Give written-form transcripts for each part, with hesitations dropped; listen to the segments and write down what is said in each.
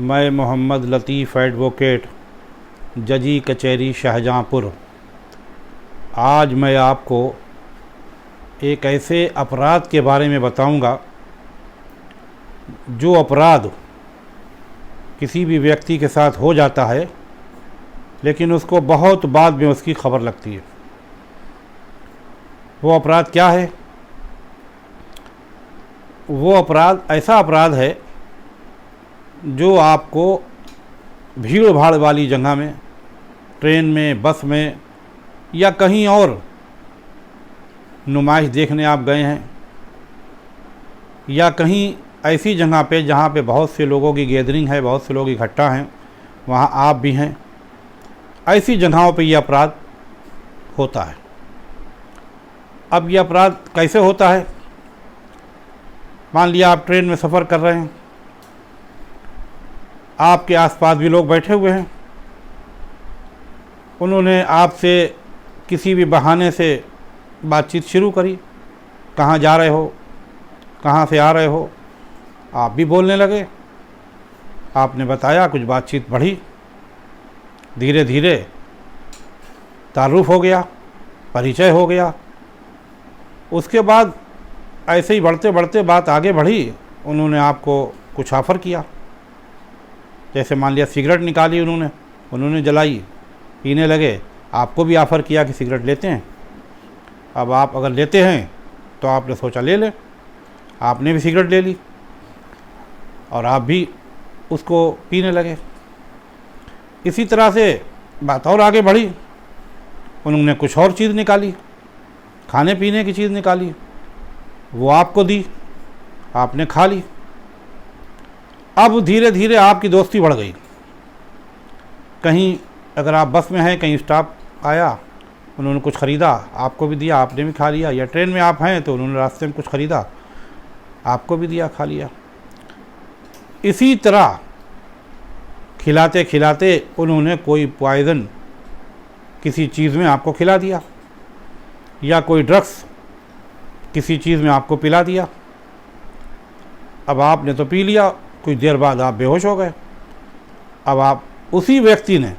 मैं मोहम्मद लतीफ़ एडवोकेट, जजी कचहरी शाहजहाँपुर। आज मैं आपको एक ऐसे अपराध के बारे में बताऊंगा जो अपराध किसी भी व्यक्ति के साथ हो जाता है, लेकिन उसको बहुत बाद में उसकी खबर लगती है। वो अपराध क्या है? वो अपराध ऐसा अपराध है जो आपको भीड़ भाड़ वाली जगह में, ट्रेन में, बस में या कहीं और नुमाइश देखने आप गए हैं, या कहीं ऐसी जगह पे जहाँ पे बहुत से लोगों की गैदरिंग है, बहुत से लोग इकट्ठा हैं, वहाँ आप भी हैं, ऐसी जगहों पे ये अपराध होता है। अब ये अपराध कैसे होता है? मान लिया आप ट्रेन में सफ़र कर रहे हैं, आपके आसपास भी लोग बैठे हुए हैं, उन्होंने आपसे किसी भी बहाने से बातचीत शुरू करी। कहाँ जा रहे हो, कहाँ से आ रहे हो, आप भी बोलने लगे। आपने बताया, कुछ बातचीत बढ़ी, धीरे धीरे तारुफ हो गया, परिचय हो गया। उसके बाद ऐसे ही बढ़ते बढ़ते बात आगे बढ़ी। उन्होंने आपको कुछ ऑफ़र किया, जैसे मान लिया सिगरेट निकाली, उन्होंने जलाई, पीने लगे। आपको भी ऑफ़र किया कि सिगरेट लेते हैं। अब आप अगर लेते हैं तो आपने सोचा ले लें, आपने भी सिगरेट ले ली और आप भी उसको पीने लगे। इसी तरह से बात और आगे बढ़ी, उन्होंने कुछ और चीज़ निकाली, खाने पीने की चीज़ निकाली, वो आपको दी, आपने खा ली। अब धीरे धीरे आपकी दोस्ती बढ़ गई। कहीं अगर आप बस में हैं, कहीं स्टाफ आया, उन्होंने कुछ ख़रीदा, आपको भी दिया, आपने भी खा लिया। या ट्रेन में आप हैं तो उन्होंने रास्ते में कुछ ख़रीदा, आपको भी दिया, खा लिया। इसी तरह खिलाते खिलाते उन्होंने कोई पॉइज़न किसी चीज़ में आपको खिला दिया, या कोई ड्रग्स किसी चीज़ में आपको पिला दिया। अब आपने तो पी लिया, कुछ देर बाद आप बेहोश हो गए। अब आप उसी व्यक्ति ने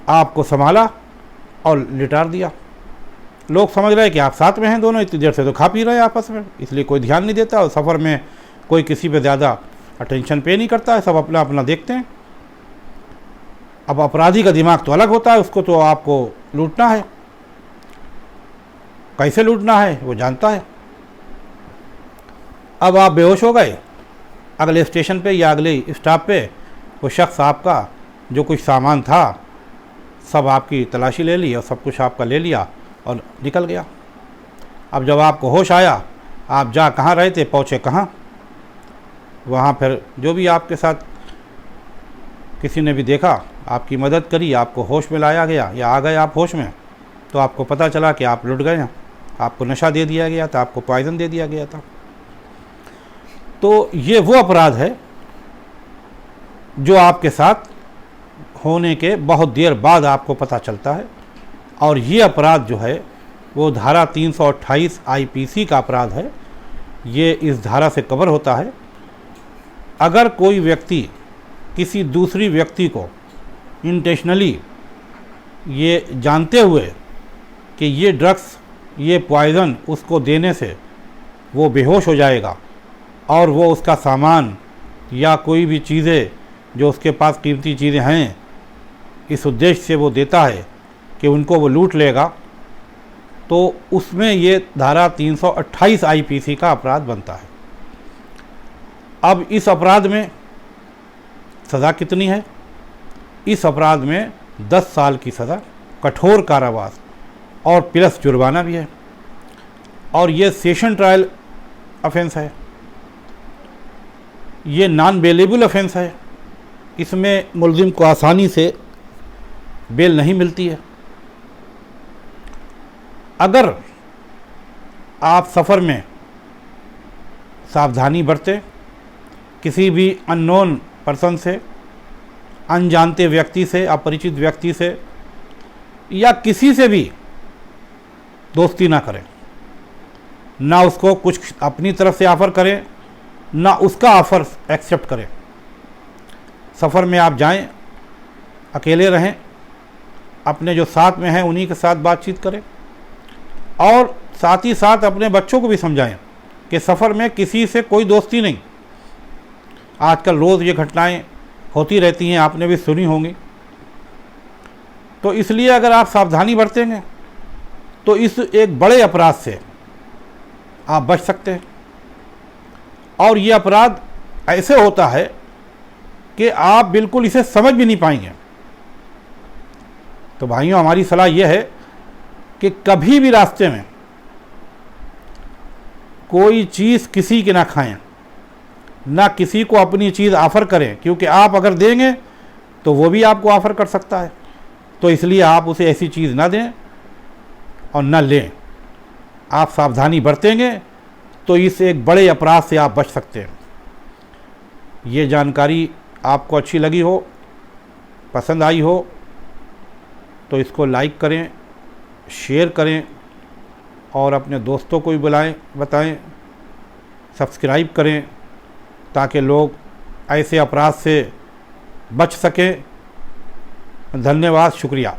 आपको संभाला और लिटार दिया। लोग समझ रहे हैं कि आप साथ में हैं दोनों, इतनी देर से तो खा पी रहे हैं आपस में, इसलिए कोई ध्यान नहीं देता। और सफ़र में कोई किसी पे ज़्यादा अटेंशन पे नहीं करता है, सब अपना अपना देखते हैं। अब अपराधी का दिमाग तो अलग होता है, उसको तो आपको लूटना है। कैसे लूटना है वो जानता है। अब आप बेहोश हो गए, अगले स्टेशन पे या अगले स्टॉप पे वो शख्स आपका जो कुछ सामान था सब आपकी तलाशी ले ली और सब कुछ आपका ले लिया और निकल गया। अब जब आपको होश आया, आप जा कहाँ रहे थे, पहुँचे कहाँ, वहाँ फिर जो भी आपके साथ किसी ने भी देखा, आपकी मदद करी, आपको होश में लाया गया, या आ गए आप होश में, तो आपको पता चला कि आप लुट गए हैं, आपको नशा दे दिया गया था, आपको पॉइज़न दे दिया गया था। तो ये वो अपराध है जो आपके साथ होने के बहुत देर बाद आपको पता चलता है। और ये अपराध जो है वो धारा 328 आईपीसी का अपराध है। ये इस धारा से कवर होता है। अगर कोई व्यक्ति किसी दूसरी व्यक्ति को इंटेंशनली, ये जानते हुए कि ये ड्रग्स, ये पॉइज़न उसको देने से वो बेहोश हो जाएगा और वो उसका सामान या कोई भी चीज़ें जो उसके पास कीमती चीज़ें हैं, इस उद्देश्य से वो देता है कि उनको वो लूट लेगा, तो उसमें ये धारा 328 आईपीसी का अपराध बनता है। अब इस अपराध में सज़ा कितनी है? इस अपराध में 10 साल की सज़ा, कठोर कारावास और प्लस जुर्माना भी है। और ये सेशन ट्रायल ऑफेंस है, ये नॉन बेलेबल ऑफेंस है। इसमें मुलजिम को आसानी से बेल नहीं मिलती है। अगर आप सफ़र में सावधानी बरतें, किसी भी अननोन पर्सन से, अनजानते व्यक्ति से, अपरिचित व्यक्ति से या किसी से भी दोस्ती ना करें, ना उसको कुछ अपनी तरफ से ऑफ़र करें, ना उसका ऑफ़र एक्सेप्ट करें। सफ़र में आप जाएं, अकेले रहें, अपने जो साथ में हैं उन्हीं के साथ बातचीत करें, और साथ ही साथ अपने बच्चों को भी समझाएं कि सफ़र में किसी से कोई दोस्ती नहीं। आजकल रोज़ ये घटनाएं होती रहती हैं, आपने भी सुनी होंगी। तो इसलिए अगर आप सावधानी बरतेंगे तो इस एक बड़े अपराध से आप बच सकते हैं। और ये अपराध ऐसे होता है कि आप बिल्कुल इसे समझ भी नहीं पाएंगे। तो भाइयों, हमारी सलाह यह है कि कभी भी रास्ते में कोई चीज़ किसी की ना खाएं, ना किसी को अपनी चीज़ ऑफ़र करें, क्योंकि आप अगर देंगे तो वो भी आपको ऑफ़र कर सकता है। तो इसलिए आप उसे ऐसी चीज़ ना दें और ना लें। आप सावधानी बरतेंगे तो इस एक बड़े अपराध से आप बच सकते हैं। ये जानकारी आपको अच्छी लगी हो, पसंद आई हो, तो इसको लाइक करें, शेयर करें और अपने दोस्तों को भी बताएं, सब्सक्राइब करें, ताकि लोग ऐसे अपराध से बच सकें। धन्यवाद, शुक्रिया।